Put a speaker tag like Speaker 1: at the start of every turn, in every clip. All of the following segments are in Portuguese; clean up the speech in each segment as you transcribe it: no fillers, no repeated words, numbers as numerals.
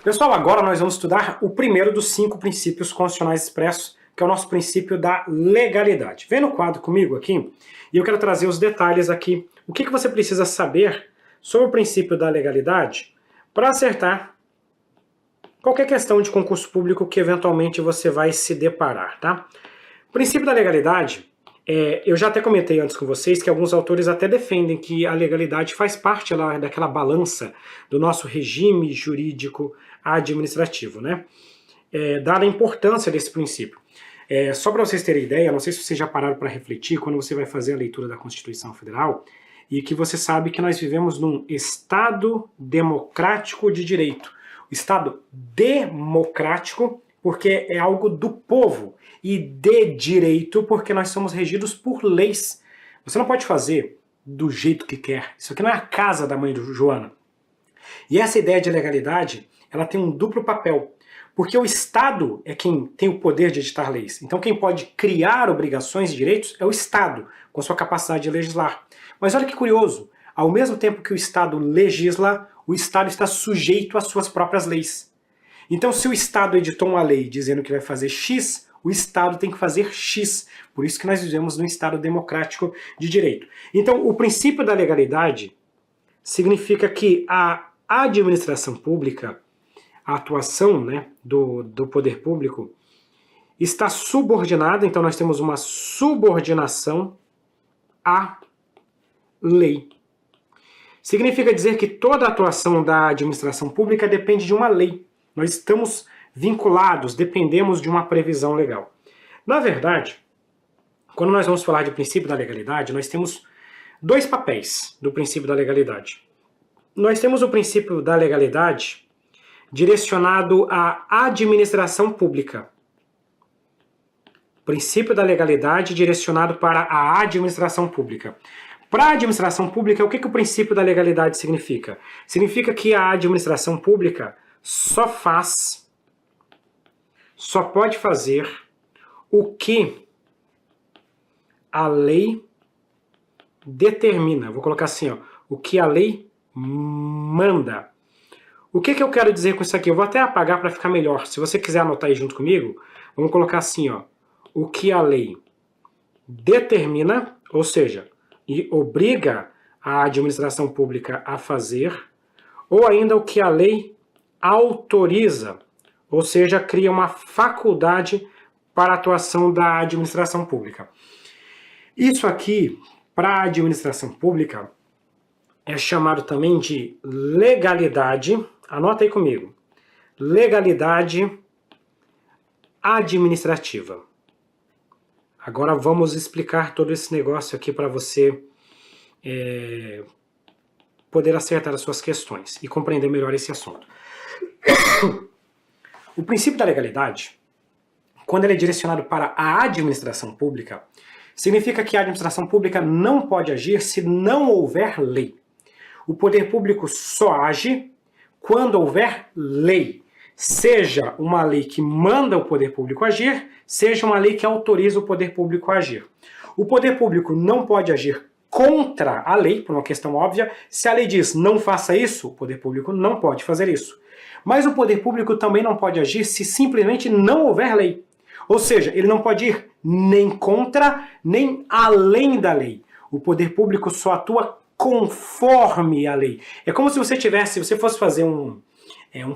Speaker 1: Pessoal, agora nós vamos estudar o primeiro dos 5 princípios constitucionais expressos, que é o nosso princípio da legalidade. Vem no quadro comigo aqui, e eu quero trazer os detalhes aqui. O que você precisa saber sobre o princípio da legalidade para acertar qualquer questão de concurso público que eventualmente você vai se deparar, tá? O princípio da legalidade, eu já até comentei antes com vocês que alguns autores até defendem que a legalidade faz parte lá daquela balança do nosso regime jurídico administrativo, né? Dada a importância desse princípio. Só para vocês terem ideia, não sei se vocês já pararam para refletir quando você vai fazer a leitura da Constituição Federal, e que você sabe que nós vivemos num Estado democrático de direito. O Estado democrático porque é algo do povo, e de direito porque nós somos regidos por leis. Você não pode fazer do jeito que quer. Isso aqui não é a casa da mãe do Joana. E essa ideia de legalidade, ela tem um duplo papel. Porque o Estado é quem tem o poder de editar leis. Então quem pode criar obrigações e direitos é o Estado, com sua capacidade de legislar. Mas olha que curioso, ao mesmo tempo que o Estado legisla, o Estado está sujeito às suas próprias leis. Então se o Estado editou uma lei dizendo que vai fazer X, o Estado tem que fazer X. Por isso que nós vivemos num Estado democrático de direito. Então o princípio da legalidade significa que a administração pública, a atuação, né, do poder público, está subordinada, então nós temos uma subordinação à lei. Significa dizer que toda a atuação da administração pública depende de uma lei. Nós estamos vinculados, dependemos de uma previsão legal. Na verdade, quando nós vamos falar de princípio da legalidade, nós temos 2 papéis do princípio da legalidade. Nós temos o princípio da legalidade direcionado à administração pública. Princípio da legalidade direcionado para a administração pública. Para a administração pública, o que o princípio da legalidade significa? Significa que a administração pública só pode fazer o que a lei determina. Vou colocar assim, ó, o que a lei manda. O que eu quero dizer com isso aqui? Eu vou até apagar para ficar melhor. Se você quiser anotar aí junto comigo, vamos colocar assim, ó, o que a lei determina, ou seja, e obriga a administração pública a fazer, ou ainda o que a lei autoriza, ou seja, cria uma faculdade para a atuação da administração pública. Isso aqui, para a administração pública, é chamado também de legalidade, anota aí comigo, legalidade administrativa. Agora vamos explicar todo esse negócio aqui para você poder acertar as suas questões e compreender melhor esse assunto. O princípio da legalidade, quando ele é direcionado para a administração pública, significa que a administração pública não pode agir se não houver lei. O poder público só age quando houver lei. Seja uma lei que manda o poder público agir, seja uma lei que autoriza o poder público a agir. O poder público não pode agir contra a lei, por uma questão óbvia. Se a lei diz não faça isso, o poder público não pode fazer isso. Mas o poder público também não pode agir se simplesmente não houver lei. Ou seja, ele não pode ir nem contra, nem além da lei. O poder público só atua conforme a lei. É como se você fosse fazer um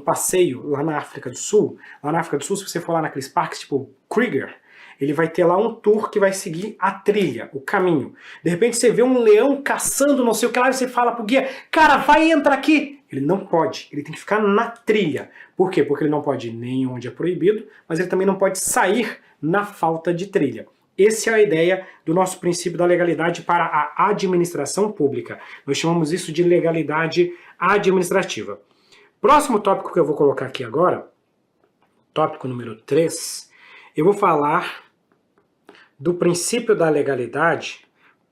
Speaker 1: passeio lá na África do Sul. Lá na África do Sul, se você for lá naqueles parques tipo Kruger, ele vai ter lá um tour que vai seguir a trilha, o caminho. De repente você vê um leão caçando não sei o que lá e você fala pro guia, cara, vai entrar aqui. Ele não pode, ele tem que ficar na trilha. Por quê? Porque ele não pode ir nem onde é proibido, mas ele também não pode sair na falta de trilha. Essa é a ideia do nosso princípio da legalidade para a administração pública. Nós chamamos isso de legalidade administrativa. Próximo tópico que eu vou colocar aqui agora, tópico número 3, eu vou falar do princípio da legalidade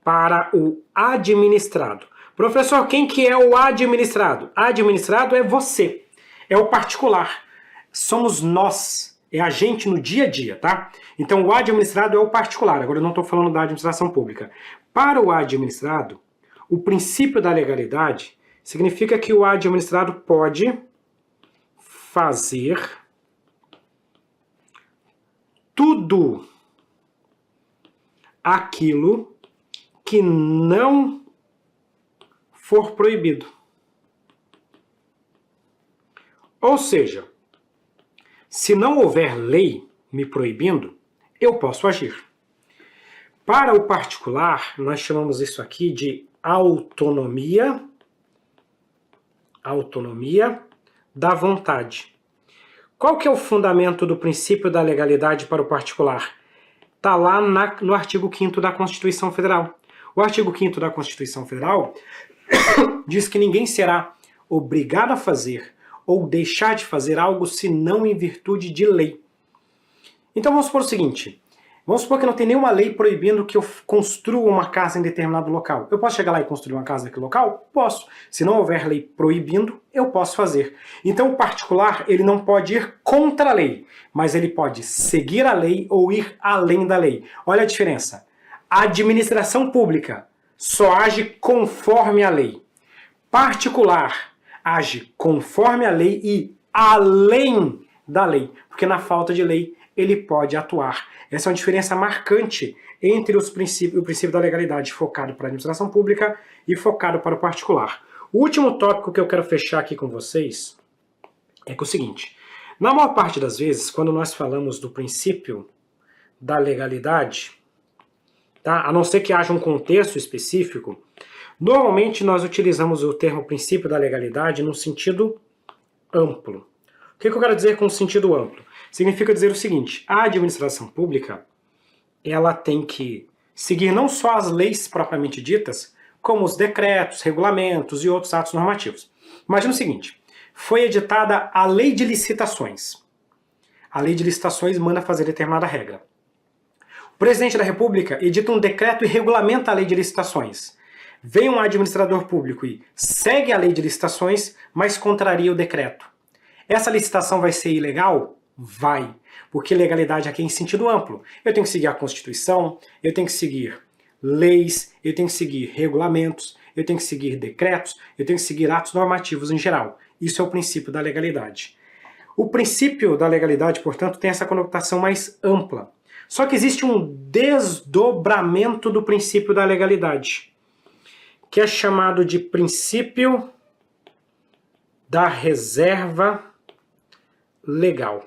Speaker 1: para o administrado. Professor, quem que é o administrado? Administrado é você, é o particular. Somos nós, é a gente no dia a dia, tá? Então o administrado é o particular, agora eu não estou falando da administração pública. Para o administrado, o princípio da legalidade significa que o administrado pode fazer tudo aquilo que não for proibido. Ou seja, se não houver lei me proibindo, eu posso agir. Para o particular, nós chamamos isso aqui de autonomia da vontade. Qual que é o fundamento do princípio da legalidade para o particular? Está lá no artigo 5º da Constituição Federal. O artigo 5º da Constituição Federal diz que ninguém será obrigado a fazer ou deixar de fazer algo senão em virtude de lei. Então vamos supor o seguinte, vamos supor que não tem nenhuma lei proibindo que eu construa uma casa em determinado local. Eu posso chegar lá e construir uma casa naquele local? Posso. Se não houver lei proibindo, eu posso fazer. Então o particular, ele não pode ir contra a lei, mas ele pode seguir a lei ou ir além da lei. Olha a diferença. A administração pública só age conforme a lei. Particular age conforme a lei e além da lei, porque na falta de lei ele pode atuar. Essa é uma diferença marcante entre o princípio da legalidade focado para a administração pública e focado para o particular. O último tópico que eu quero fechar aqui com vocês é o seguinte, na maior parte das vezes, quando nós falamos do princípio da legalidade, tá? A não ser que haja um contexto específico, normalmente nós utilizamos o termo princípio da legalidade no sentido amplo. O que eu quero dizer com sentido amplo? Significa dizer o seguinte, a administração pública, ela tem que seguir não só as leis propriamente ditas, como os decretos, regulamentos e outros atos normativos. Imagina o seguinte, foi editada a Lei de Licitações. A Lei de Licitações manda fazer determinada regra. O presidente da República edita um decreto e regulamenta a Lei de Licitações. Vem um administrador público e segue a Lei de Licitações, mas contraria o decreto. Essa licitação vai ser ilegal? Vai, porque legalidade aqui é em sentido amplo. Eu tenho que seguir a Constituição, eu tenho que seguir leis, eu tenho que seguir regulamentos, eu tenho que seguir decretos, eu tenho que seguir atos normativos em geral. Isso é o princípio da legalidade. O princípio da legalidade, portanto, tem essa conotação mais ampla. Só que existe um desdobramento do princípio da legalidade, que é chamado de princípio da reserva legal.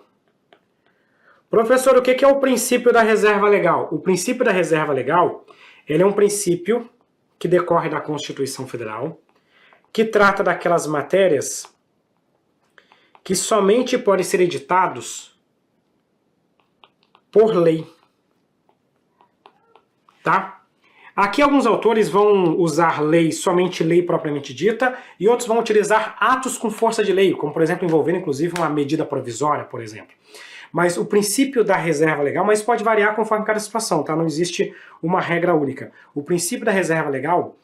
Speaker 1: Professor, o que é o princípio da reserva legal? O princípio da reserva legal, ele é um princípio que decorre da Constituição Federal, que trata daquelas matérias que somente podem ser editados por lei. Tá? Aqui alguns autores vão usar lei, somente lei propriamente dita, e outros vão utilizar atos com força de lei, como por exemplo envolvendo inclusive uma medida provisória, por exemplo. Mas o princípio da reserva legal, mas pode variar conforme cada situação, tá? Não existe uma regra única. O princípio da reserva legal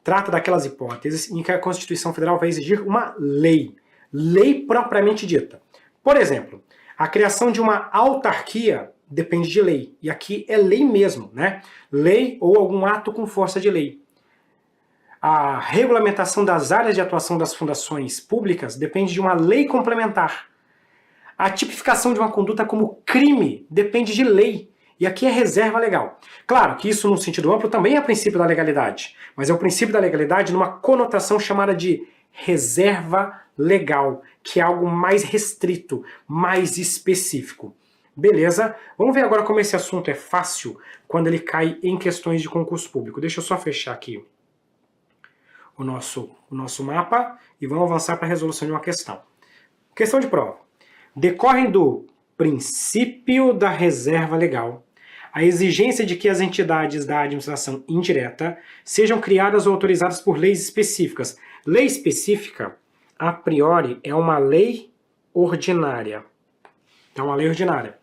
Speaker 1: trata daquelas hipóteses em que a Constituição Federal vai exigir uma lei, lei propriamente dita. Por exemplo, a criação de uma autarquia depende de lei, e aqui é lei mesmo, né? Lei ou algum ato com força de lei. A regulamentação das áreas de atuação das fundações públicas depende de uma lei complementar. A tipificação de uma conduta como crime depende de lei, e aqui é reserva legal. Claro que isso, no sentido amplo, também é princípio da legalidade, mas é o princípio da legalidade numa conotação chamada de reserva legal, que é algo mais restrito, mais específico. Beleza? Vamos ver agora como esse assunto é fácil quando ele cai em questões de concurso público. Deixa eu só fechar aqui o nosso mapa e vamos avançar para a resolução de uma questão. Questão de prova. Decorrem do princípio da reserva legal a exigência de que as entidades da administração indireta sejam criadas ou autorizadas por leis específicas. Lei específica, a priori, é uma lei ordinária. É uma lei ordinária.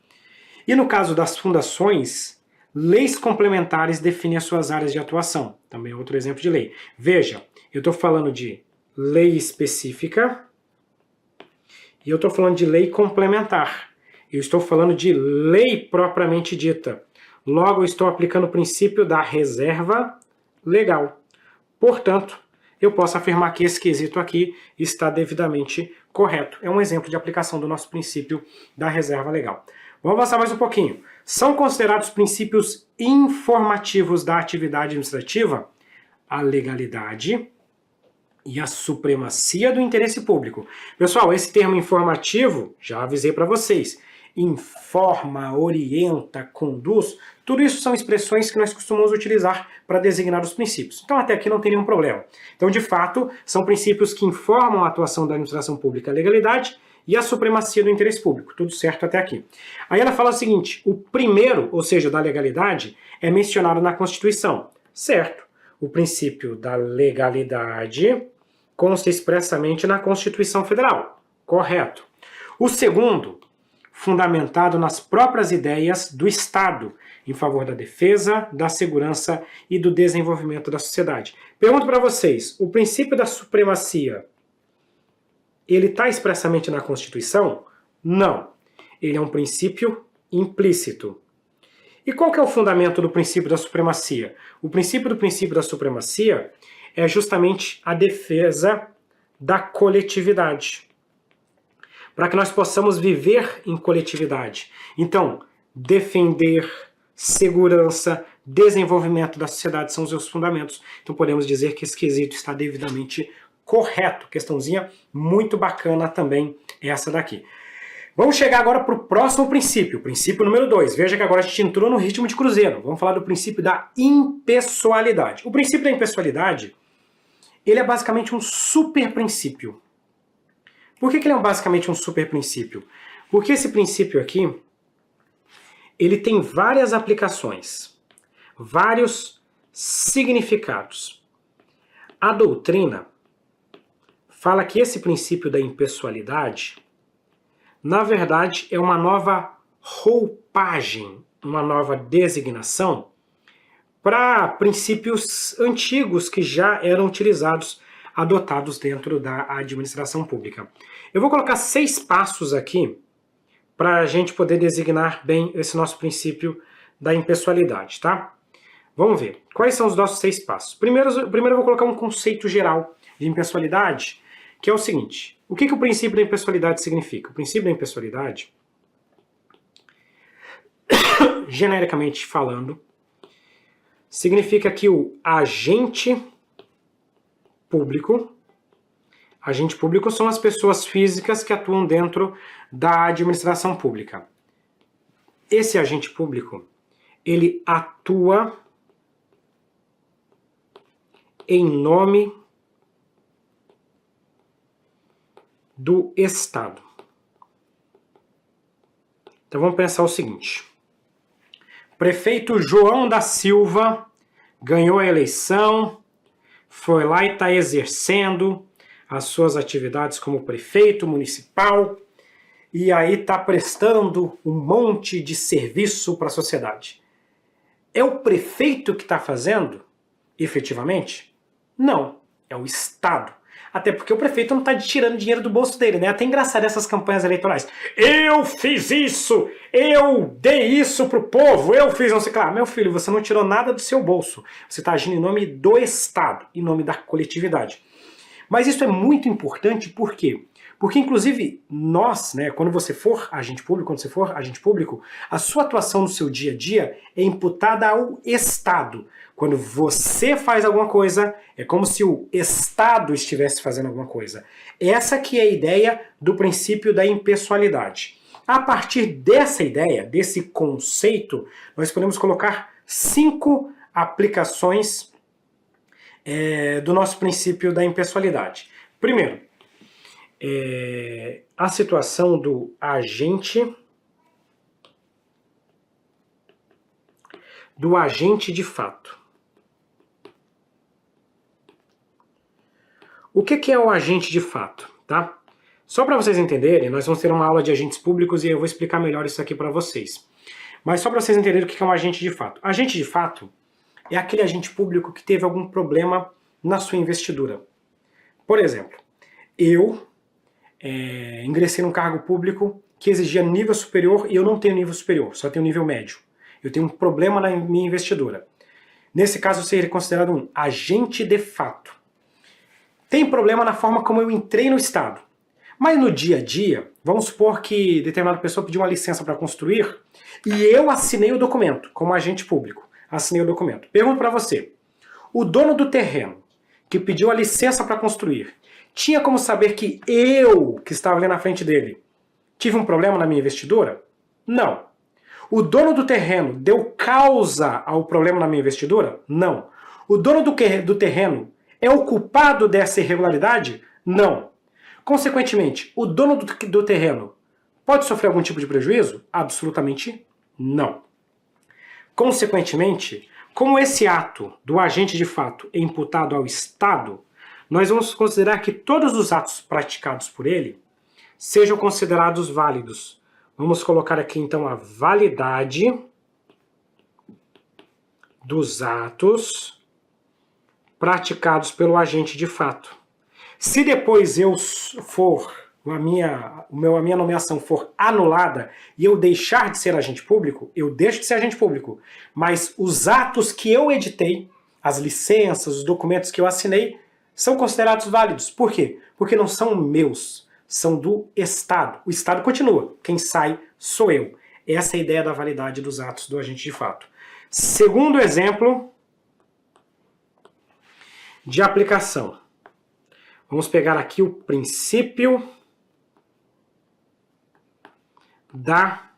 Speaker 1: E no caso das fundações, leis complementares definem as suas áreas de atuação. Também é outro exemplo de lei. Veja, eu estou falando de lei específica e eu estou falando de lei complementar. Eu estou falando de lei propriamente dita. Logo, eu estou aplicando o princípio da reserva legal. Portanto, eu posso afirmar que esse quesito aqui está devidamente Correto. É um exemplo de aplicação do nosso princípio da reserva legal. Vamos avançar mais um pouquinho. São considerados princípios informativos da atividade administrativa a legalidade e a supremacia do interesse público. Pessoal, esse termo informativo, já avisei para vocês, informa, orienta, conduz, tudo isso são expressões que nós costumamos utilizar para designar os princípios. Então até aqui não tem nenhum problema. Então, de fato, são princípios que informam a atuação da administração pública, a legalidade e a supremacia do interesse público. Tudo certo até aqui. Aí ela fala o seguinte, o primeiro, ou seja, da legalidade, é mencionado na Constituição. Certo. O princípio da legalidade consta expressamente na Constituição Federal. Correto. O segundo, fundamentado nas próprias ideias do Estado, em favor da defesa, da segurança e do desenvolvimento da sociedade. Pergunto para vocês, o princípio da supremacia, ele está expressamente na Constituição? Não. Ele é um princípio implícito. E qual que é o fundamento do princípio da supremacia? O princípio da supremacia é justamente a defesa da coletividade, para que nós possamos viver em coletividade. Então, defender, segurança, desenvolvimento da sociedade são os seus fundamentos. Então podemos dizer que esse quesito está devidamente correto. Questãozinha muito bacana também essa daqui. Vamos chegar agora para o próximo princípio, o princípio número 2. Veja que agora a gente entrou no ritmo de cruzeiro. Vamos falar do princípio da impessoalidade. O princípio da impessoalidade, ele é basicamente um super princípio. Por que ele é basicamente um super princípio? Porque esse princípio aqui, ele tem várias aplicações, vários significados. A doutrina fala que esse princípio da impessoalidade, na verdade, é uma nova roupagem, uma nova designação para princípios antigos que já eram utilizados, adotados dentro da administração pública. Eu vou colocar 6 passos aqui para a gente poder designar bem esse nosso princípio da impessoalidade, tá? Vamos ver. Quais são os nossos 6 passos? Primeiro eu vou colocar um conceito geral de impessoalidade, que é o seguinte. O que o princípio da impessoalidade significa? O princípio da impessoalidade, genericamente falando, significa que o agente público são as pessoas físicas que atuam dentro da administração pública. Esse agente público, ele atua em nome do Estado. Então vamos pensar o seguinte. Prefeito João da Silva ganhou a eleição, foi lá e está exercendo as suas atividades como prefeito municipal e aí está prestando um monte de serviço para a sociedade. É o prefeito que está fazendo, efetivamente? Não, é o Estado. Até porque o prefeito não está tirando dinheiro do bolso dele, né? Até engraçado essas campanhas eleitorais. Eu fiz isso! Eu dei isso pro povo! Eu fiz não sei o que lá. Meu filho, você não tirou nada do seu bolso. Você está agindo em nome do Estado, em nome da coletividade. Mas isso é muito importante, por quê? Porque, inclusive, nós, né, quando você for agente público, a sua atuação no seu dia a dia é imputada ao Estado. Quando você faz alguma coisa, é como se o Estado estivesse fazendo alguma coisa. Essa que é a ideia do princípio da impessoalidade. A partir dessa ideia, desse conceito, nós podemos colocar 5 aplicações do nosso princípio da impessoalidade. Primeiro, a situação do agente de fato. O que é o agente de fato? Tá? Só para vocês entenderem, nós vamos ter uma aula de agentes públicos e eu vou explicar melhor isso aqui para vocês. Mas só para vocês entenderem o que é um agente de fato. Agente de fato é aquele agente público que teve algum problema na sua investidura. Por exemplo, eu ingressei num cargo público que exigia nível superior e eu não tenho nível superior, só tenho nível médio. Eu tenho um problema na minha investidura. Nesse caso, eu seria considerado um agente de fato. Tem problema na forma como eu entrei no Estado. Mas no dia a dia, vamos supor que determinada pessoa pediu uma licença para construir e eu assinei o documento, como agente público. Assinei o documento. Pergunto para você, o dono do terreno que pediu a licença para construir, tinha como saber que eu, que estava ali na frente dele, tive um problema na minha investidura? Não. O dono do terreno deu causa ao problema na minha investidura? Não. O dono do terreno é o culpado dessa irregularidade? Não. Consequentemente, o dono do terreno pode sofrer algum tipo de prejuízo? Absolutamente não. Consequentemente, como esse ato do agente de fato é imputado ao Estado, nós vamos considerar que todos os atos praticados por ele sejam considerados válidos. Vamos colocar aqui então a validade dos atos praticados pelo agente de fato. Se depois a minha nomeação for anulada e eu deixar de ser agente público, eu deixo de ser agente público. Mas os atos que eu editei, as licenças, os documentos que eu assinei, são considerados válidos. Por quê? Porque não são meus, são do Estado. O Estado continua, quem sai sou eu. Essa é a ideia da validade dos atos do agente de fato. Segundo exemplo de aplicação. Vamos pegar aqui o princípio da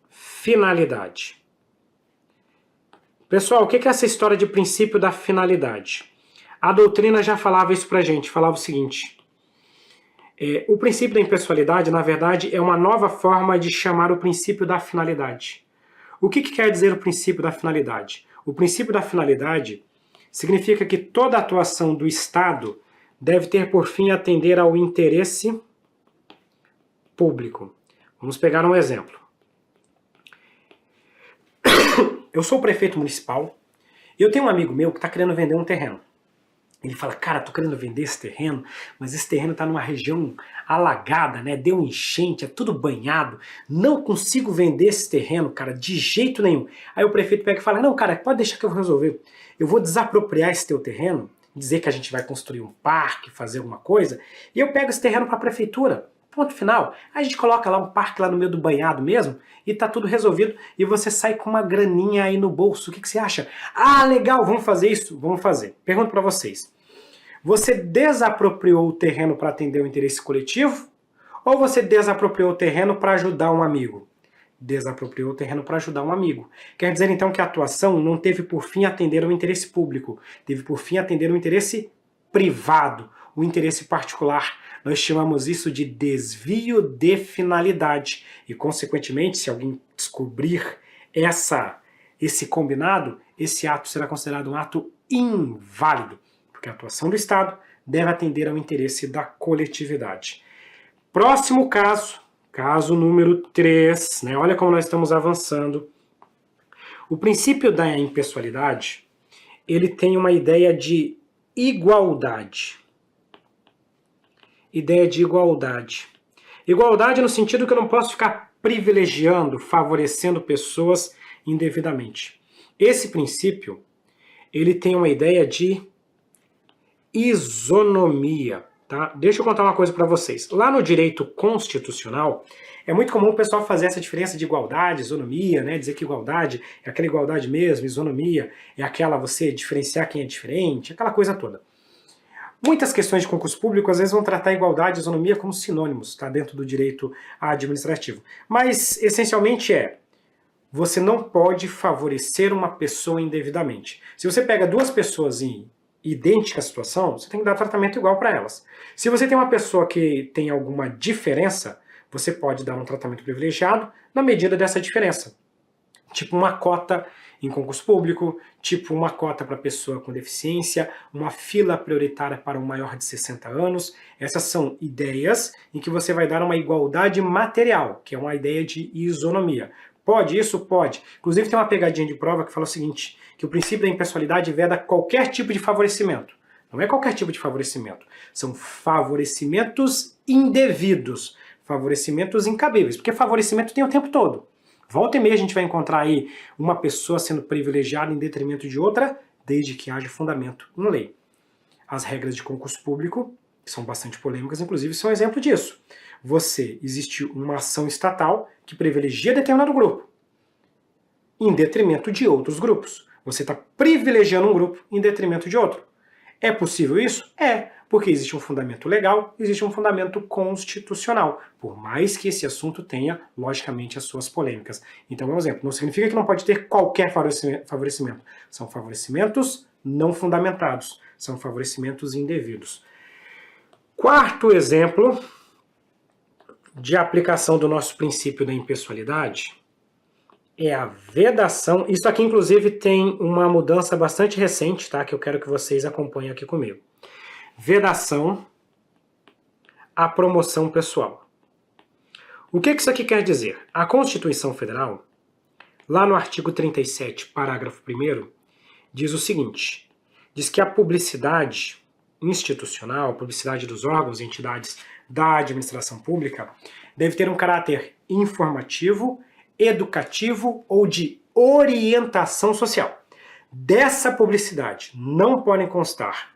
Speaker 1: finalidade. Pessoal, o que é essa história de princípio da finalidade? A doutrina já falava isso pra gente, falava o seguinte: o princípio da impessoalidade, na verdade, é uma nova forma de chamar o princípio da finalidade. O que quer dizer o princípio da finalidade? O princípio da finalidade significa que toda atuação do Estado deve ter por fim atender ao interesse público. Vamos pegar um exemplo. Eu sou o prefeito municipal e eu tenho um amigo meu que está querendo vender um terreno. Ele fala, cara, tô querendo vender esse terreno, mas esse terreno está numa região alagada, né? Deu enchente, é tudo banhado. Não consigo vender esse terreno, cara, de jeito nenhum. Aí o prefeito pega e fala, não, cara, pode deixar que eu vou resolver. Eu vou desapropriar esse teu terreno, dizer que a gente vai construir um parque, fazer alguma coisa, e eu pego esse terreno para a prefeitura. Ponto final. Aí a gente coloca lá um parque lá no meio do banhado mesmo e tá tudo resolvido e você sai com uma graninha aí no bolso. O que você acha? Ah, legal, vamos fazer isso? Vamos fazer. Pergunto para vocês. Você desapropriou o terreno para atender o interesse coletivo ou você desapropriou o terreno para ajudar um amigo? Desapropriou o terreno para ajudar um amigo. Quer dizer então que a atuação não teve por fim atender ao interesse público, teve por fim atender ao interesse privado, o interesse particular. Nós chamamos isso de desvio de finalidade. E, consequentemente, se alguém descobrir esse combinado, esse ato será considerado um ato inválido, porque a atuação do Estado deve atender ao interesse da coletividade. Próximo caso, caso número 3, né? Olha como nós estamos avançando. O princípio da impessoalidade, ele tem uma ideia de igualdade. Ideia de igualdade. Igualdade no sentido que eu não posso ficar privilegiando, favorecendo pessoas indevidamente. Esse princípio, ele tem uma ideia de isonomia. Tá? Deixa eu contar uma coisa para vocês. Lá no direito constitucional, é muito comum o pessoal fazer essa diferença de igualdade, isonomia, né? Dizer que igualdade é aquela igualdade mesmo, isonomia é aquela você diferenciar quem é diferente, aquela coisa toda. Muitas questões de concurso público às vezes vão tratar igualdade e isonomia como sinônimos, tá? Dentro do direito administrativo. Mas, essencialmente, você não pode favorecer uma pessoa indevidamente. Se você pega duas pessoas em idêntica situação, você tem que dar tratamento igual para elas. Se você tem uma pessoa que tem alguma diferença, você pode dar um tratamento privilegiado na medida dessa diferença. Tipo uma cota em concurso público, tipo uma cota para pessoa com deficiência, uma fila prioritária para um maior de 60 anos. Essas são ideias em que você vai dar uma igualdade material, que é uma ideia de isonomia. Pode isso? Pode. Inclusive tem uma pegadinha de prova que fala o seguinte, que o princípio da impessoalidade veda qualquer tipo de favorecimento. Não é qualquer tipo de favorecimento. São favorecimentos indevidos, favorecimentos incabíveis, porque favorecimento tem o tempo todo. Volta e meia a gente vai encontrar aí uma pessoa sendo privilegiada em detrimento de outra, desde que haja fundamento em lei. As regras de concurso público que são bastante polêmicas, inclusive, são um exemplo disso. Existe uma ação estatal que privilegia determinado grupo, em detrimento de outros grupos. Você está privilegiando um grupo em detrimento de outro. É possível isso? É, porque existe um fundamento legal, existe um fundamento constitucional, por mais que esse assunto tenha, logicamente, as suas polêmicas. Então, é um exemplo. Não significa que não pode ter qualquer favorecimento. São favorecimentos não fundamentados, são favorecimentos indevidos. Quarto exemplo de aplicação do nosso princípio da impessoalidade é a vedação. Isso aqui, inclusive, tem uma mudança bastante recente, tá? Que eu quero que vocês acompanhem aqui comigo. Vedação à promoção pessoal. O que isso aqui quer dizer? A Constituição Federal, lá no artigo 37, parágrafo 1º, diz o seguinte, diz que a publicidade institucional, a publicidade dos órgãos e entidades da administração pública, deve ter um caráter informativo, educativo ou de orientação social. Dessa publicidade não podem constar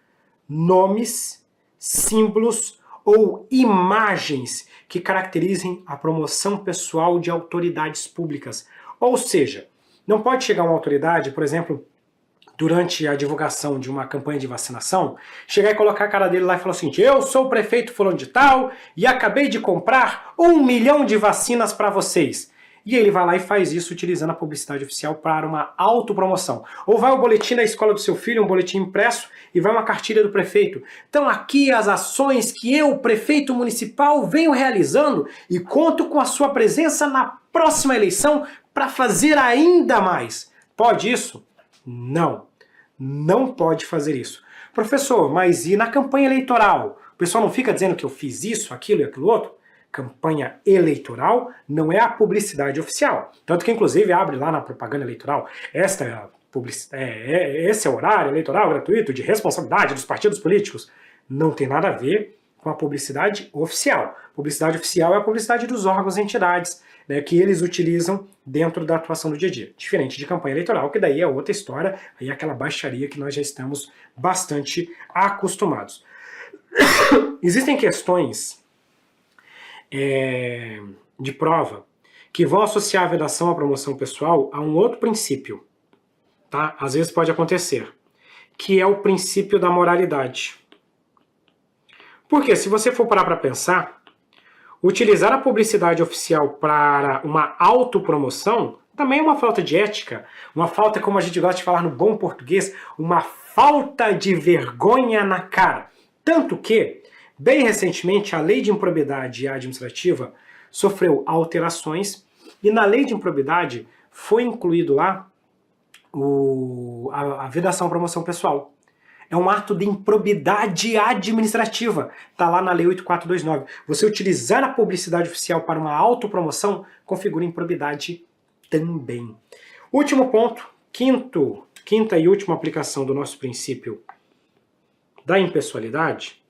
Speaker 1: nomes, símbolos ou imagens que caracterizem a promoção pessoal de autoridades públicas. Ou seja, não pode chegar uma autoridade, por exemplo, durante a divulgação de uma campanha de vacinação, chegar e colocar a cara dele lá e falar assim, eu sou o prefeito fulano de tal e acabei de comprar 1 milhão de vacinas para vocês. E ele vai lá e faz isso utilizando a publicidade oficial para uma autopromoção. Ou vai o boletim da escola do seu filho, um boletim impresso, e vai uma cartilha do prefeito. Então aqui as ações que eu, prefeito municipal, venho realizando e conto com a sua presença na próxima eleição para fazer ainda mais. Pode isso? Não. Não pode fazer isso. Professor, mas e na campanha eleitoral? O pessoal não fica dizendo que eu fiz isso, aquilo e aquilo outro? Campanha eleitoral não é a publicidade oficial. Tanto que, inclusive, abre lá na propaganda eleitoral, esse é o horário eleitoral gratuito de responsabilidade dos partidos políticos. Não tem nada a ver com a publicidade oficial. Publicidade oficial é a publicidade dos órgãos e entidades, né, que eles utilizam dentro da atuação do dia a dia. Diferente de campanha eleitoral, que daí é outra história, aí é aquela baixaria que nós já estamos bastante acostumados. Existem questões de prova que vão associar a vedação à promoção pessoal a um outro princípio, tá? Às vezes pode acontecer, que é o princípio da moralidade. Porque se você for parar para pensar, utilizar a publicidade oficial para uma autopromoção também é uma falta de ética, uma falta, como a gente gosta de falar no bom português, uma falta de vergonha na cara. Tanto que, bem recentemente, a Lei de Improbidade Administrativa sofreu alterações e na Lei de Improbidade foi incluído lá a vedação à promoção pessoal. É um ato de improbidade administrativa. Está lá na Lei 8429. Você utilizar a publicidade oficial para uma autopromoção configura improbidade também. Último ponto, quinta e última aplicação do nosso princípio da impessoalidade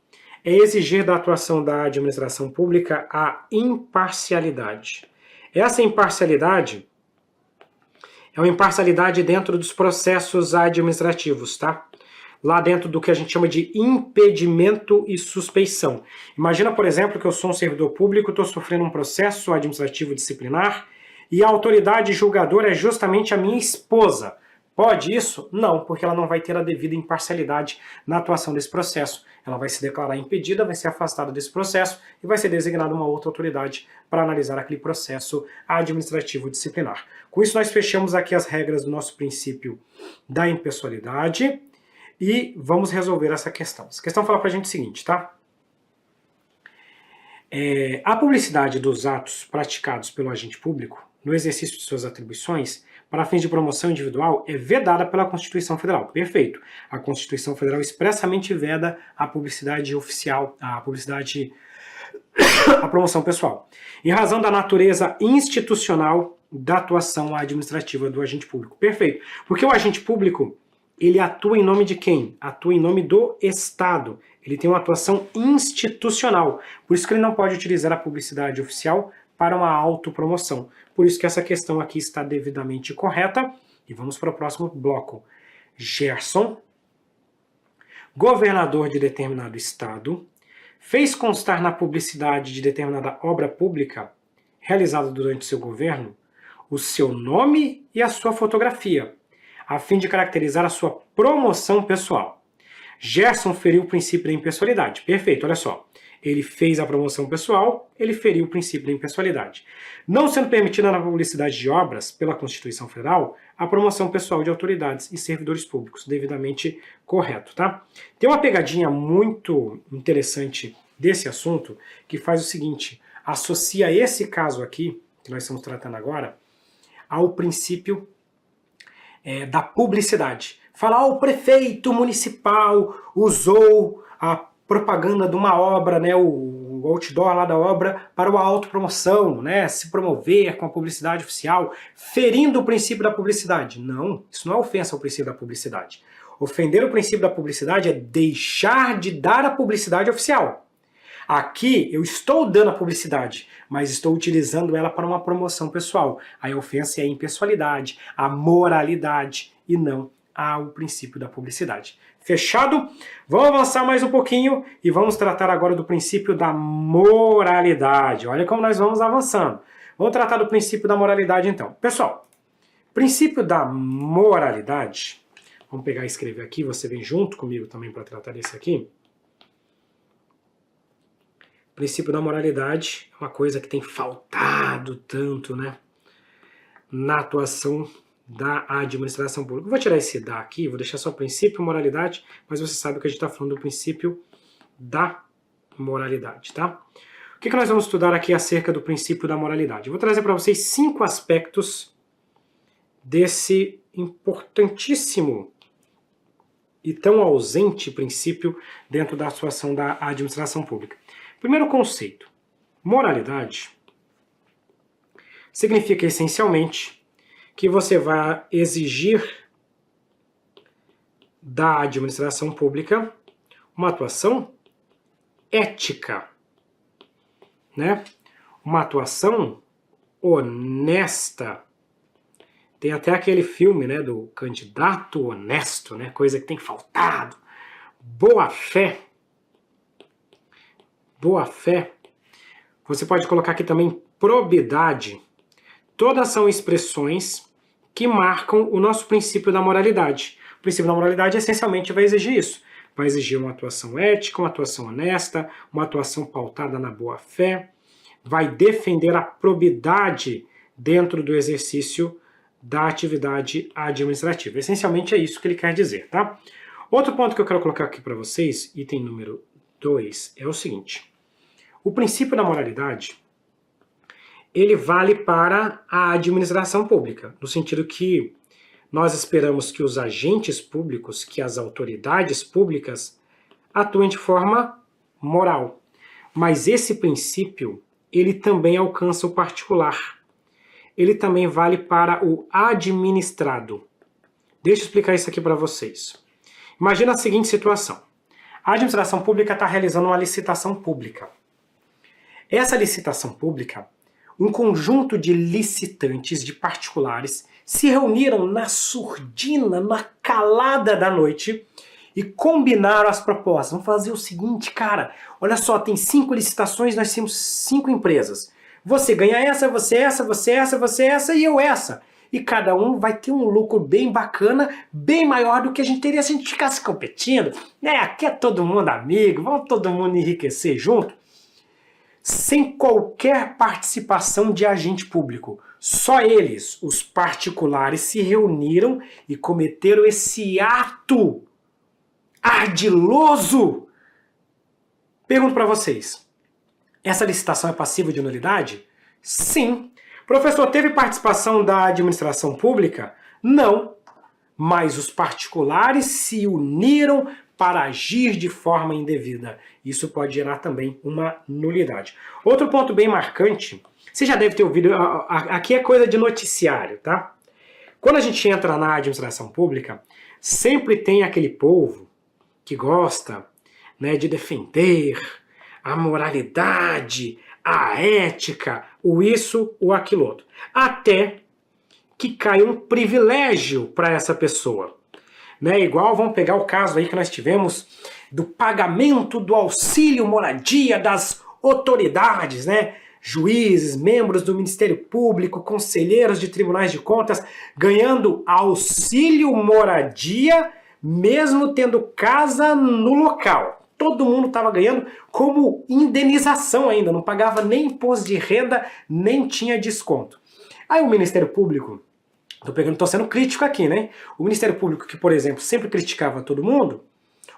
Speaker 1: é exigir da atuação da administração pública a imparcialidade. Essa imparcialidade é uma imparcialidade dentro dos processos administrativos, tá? Lá dentro do que a gente chama de impedimento e suspeição. Imagina, por exemplo, que eu sou um servidor público, estou sofrendo um processo administrativo disciplinar e a autoridade julgadora é justamente a minha esposa. Pode isso? Não, porque ela não vai ter a devida imparcialidade na atuação desse processo. Ela vai se declarar impedida, vai ser afastada desse processo e vai ser designada uma outra autoridade para analisar aquele processo administrativo disciplinar. Com isso, nós fechamos aqui as regras do nosso princípio da impessoalidade e vamos resolver essa questão. Essa questão fala para a gente o seguinte, tá? A publicidade dos atos praticados pelo agente público no exercício de suas atribuições para fins de promoção individual é vedada pela Constituição Federal. Perfeito. A Constituição Federal expressamente veda a publicidade oficial, a promoção pessoal, em razão da natureza institucional da atuação administrativa do agente público. Perfeito. Porque o agente público, ele atua em nome de quem? Atua em nome do Estado. Ele tem uma atuação institucional. Por isso que ele não pode utilizar a publicidade oficial para uma autopromoção. Por isso que essa questão aqui está devidamente correta. E vamos para o próximo bloco. Gerson, governador de determinado estado, fez constar na publicidade de determinada obra pública realizada durante seu governo o seu nome e a sua fotografia, a fim de caracterizar a sua promoção pessoal. Gerson feriu o princípio da impessoalidade. Perfeito, olha só. Ele fez a promoção pessoal, ele feriu o princípio da impessoalidade. Não sendo permitida na publicidade de obras, pela Constituição Federal, a promoção pessoal de autoridades e servidores públicos, devidamente correto, tá? Tem uma pegadinha muito interessante desse assunto, que faz o seguinte, associa esse caso aqui, que nós estamos tratando agora, ao princípio da publicidade. Falar, o prefeito municipal usou a propaganda de uma obra, né, o outdoor lá da obra, para uma autopromoção, né, se promover com a publicidade oficial, ferindo o princípio da publicidade. Não, isso não é ofensa ao princípio da publicidade. Ofender o princípio da publicidade é deixar de dar a publicidade oficial. Aqui eu estou dando a publicidade, mas estou utilizando ela para uma promoção pessoal. Aí a ofensa é a impessoalidade, a moralidade e não ao princípio da publicidade. Fechado? Vamos avançar mais um pouquinho e vamos tratar agora do princípio da moralidade. Olha como nós vamos avançando. Vamos tratar do princípio da moralidade então. Pessoal, princípio da moralidade, vamos pegar e escrever aqui, você vem junto comigo também para tratar desse aqui. O princípio da moralidade é uma coisa que tem faltado tanto, né, na atuação da administração pública. Vou tirar esse da aqui, vou deixar só princípio moralidade, mas você sabe que a gente está falando do princípio da moralidade, tá? O que nós vamos estudar aqui acerca do princípio da moralidade? Eu vou trazer para vocês 5 aspectos desse importantíssimo e tão ausente princípio dentro da atuação da administração pública. Primeiro conceito, moralidade significa essencialmente que você vai exigir da administração pública uma atuação ética, né? Uma atuação honesta. Tem até aquele filme, né, do candidato honesto, né? Coisa que tem faltado. Boa fé. Boa fé. Você pode colocar aqui também probidade. Todas são expressões que marcam o nosso princípio da moralidade. O princípio da moralidade essencialmente vai exigir isso. Vai exigir uma atuação ética, uma atuação honesta, uma atuação pautada na boa-fé. Vai defender a probidade dentro do exercício da atividade administrativa. Essencialmente é isso que ele quer dizer, tá? Outro ponto que eu quero colocar aqui para vocês, item número 2, é o seguinte. O princípio da moralidade ele vale para a administração pública, no sentido que nós esperamos que os agentes públicos, que as autoridades públicas atuem de forma moral. Mas esse princípio, ele também alcança o particular. Ele também vale para o administrado. Deixa eu explicar isso aqui para vocês. Imagina a seguinte situação. A administração pública está realizando uma licitação pública. Essa licitação pública, um conjunto de licitantes, de particulares, se reuniram na surdina, na calada da noite e combinaram as propostas. Vamos fazer o seguinte, cara, olha só, tem 5 licitações, nós temos 5 empresas. Você ganha essa, você essa, você essa, você essa e eu essa. E cada um vai ter um lucro bem bacana, bem maior do que a gente teria se a gente ficasse competindo. Aqui é todo mundo amigo, vamos todo mundo enriquecer junto. Sem qualquer participação de agente público. Só eles, os particulares, se reuniram e cometeram esse ato ardiloso. Pergunto para vocês, essa licitação é passível de nulidade? Sim. Professor, teve participação da administração pública? Não. Mas os particulares se uniram para agir de forma indevida. Isso pode gerar também uma nulidade. Outro ponto bem marcante, você já deve ter ouvido, aqui é coisa de noticiário, tá? Quando a gente entra na administração pública, sempre tem aquele povo que gosta, né, de defender a moralidade, a ética, o isso, o aquilo outro. Até que cai um privilégio para essa pessoa. Né? Igual, vamos pegar o caso aí que nós tivemos do pagamento do auxílio moradia das autoridades, né? Juízes, membros do Ministério Público, conselheiros de tribunais de contas, ganhando auxílio moradia, mesmo tendo casa no local. Todo mundo estava ganhando como indenização ainda, não pagava nem imposto de renda, nem tinha desconto. Aí o Ministério Público, tô sendo crítico aqui, né? O Ministério Público, que, por exemplo, sempre criticava todo mundo,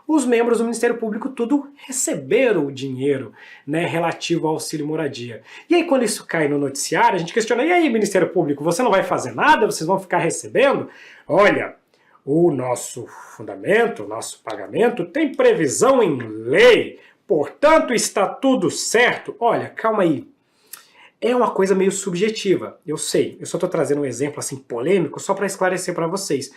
Speaker 1: os membros do Ministério Público tudo receberam o dinheiro, né, relativo ao auxílio moradia. E aí quando isso cai no noticiário, a gente questiona, e aí Ministério Público, você não vai fazer nada? Vocês vão ficar recebendo? Olha, o nosso fundamento, o nosso pagamento tem previsão em lei, portanto está tudo certo. Olha, calma aí. É uma coisa meio subjetiva, eu sei. Eu só estou trazendo um exemplo assim polêmico só para esclarecer para vocês.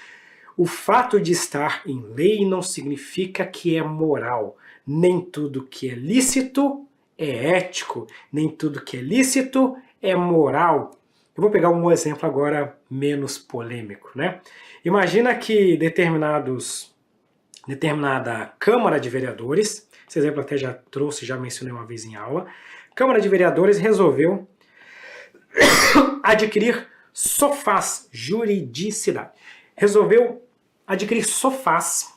Speaker 1: O fato de estar em lei não significa que é moral. Nem tudo que é lícito é ético, nem tudo que é lícito é moral. Eu vou pegar um exemplo agora menos polêmico, né? Imagina que determinada Câmara de Vereadores, esse exemplo até já trouxe, já mencionei uma vez em aula, Câmara de Vereadores resolveu adquirir sofás, juridicidade. Resolveu adquirir sofás,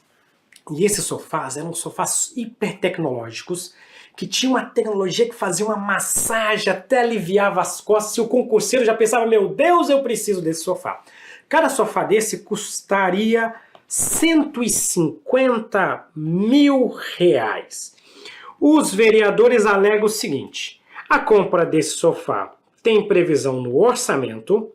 Speaker 1: e esses sofás eram sofás hipertecnológicos, que tinham uma tecnologia que fazia uma massagem, até aliviava as costas, e o concurseiro já pensava, meu Deus, eu preciso desse sofá. Cada sofá desse custaria 150 mil reais. Os vereadores alegam o seguinte, a compra desse sofá tem previsão no orçamento,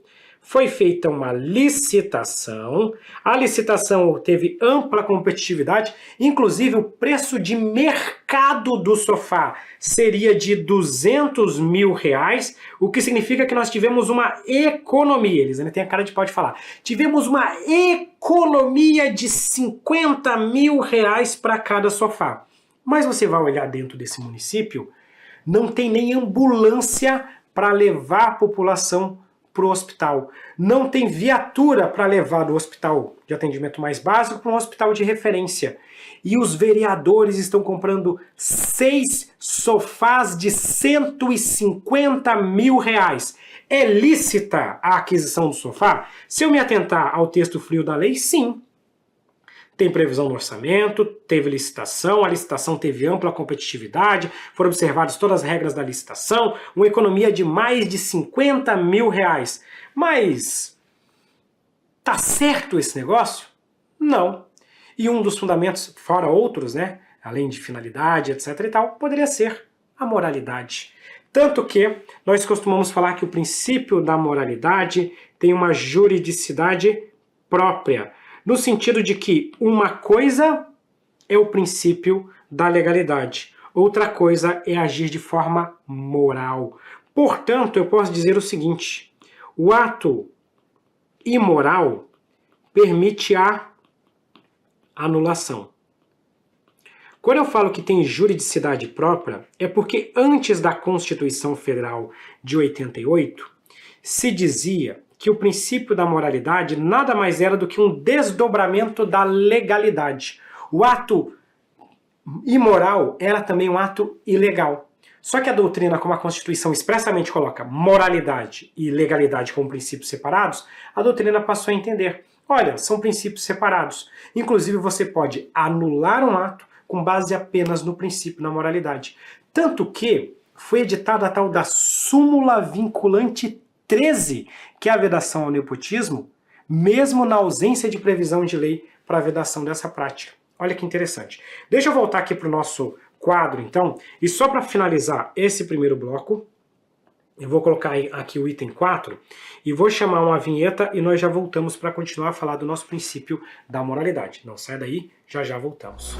Speaker 1: foi feita uma licitação, a licitação teve ampla competitividade, inclusive o preço de mercado do sofá seria de 200 mil reais, o que significa que nós tivemos uma economia, eles ainda têm a cara de pau de falar, tivemos uma economia de 50 mil reais para cada sofá. Mas você vai olhar dentro desse município, não tem nem ambulância para levar a população para o hospital. Não tem viatura para levar do hospital de atendimento mais básico para um hospital de referência. E os vereadores estão comprando 6 sofás de 150 mil reais. É lícita a aquisição do sofá? Se eu me atentar ao texto frio da lei, sim. Tem previsão no orçamento, teve licitação, a licitação teve ampla competitividade, foram observadas todas as regras da licitação, uma economia de mais de 50 mil reais. Mas tá certo esse negócio? Não. E um dos fundamentos, fora outros, né, além de finalidade, etc e tal, poderia ser a moralidade. Tanto que nós costumamos falar que o princípio da moralidade tem uma juridicidade própria, no sentido de que uma coisa é o princípio da legalidade, outra coisa é agir de forma moral. Portanto, eu posso dizer o seguinte, o ato imoral permite a anulação. Quando eu falo que tem juridicidade própria, é porque antes da Constituição Federal de 88, se dizia que o princípio da moralidade nada mais era do que um desdobramento da legalidade. O ato imoral era também um ato ilegal. Só que a doutrina, como a Constituição expressamente coloca moralidade e legalidade como princípios separados, a doutrina passou a entender, olha, são princípios separados. Inclusive você pode anular um ato com base apenas no princípio da moralidade. Tanto que foi editada a tal da súmula vinculante 13, que é a vedação ao nepotismo, mesmo na ausência de previsão de lei para a vedação dessa prática. Olha que interessante. Deixa eu voltar aqui para o nosso quadro, então, e só para finalizar esse primeiro bloco, eu vou colocar aqui o item 4 e vou chamar uma vinheta e nós já voltamos para continuar a falar do nosso princípio da moralidade. Não sai daí, já já voltamos.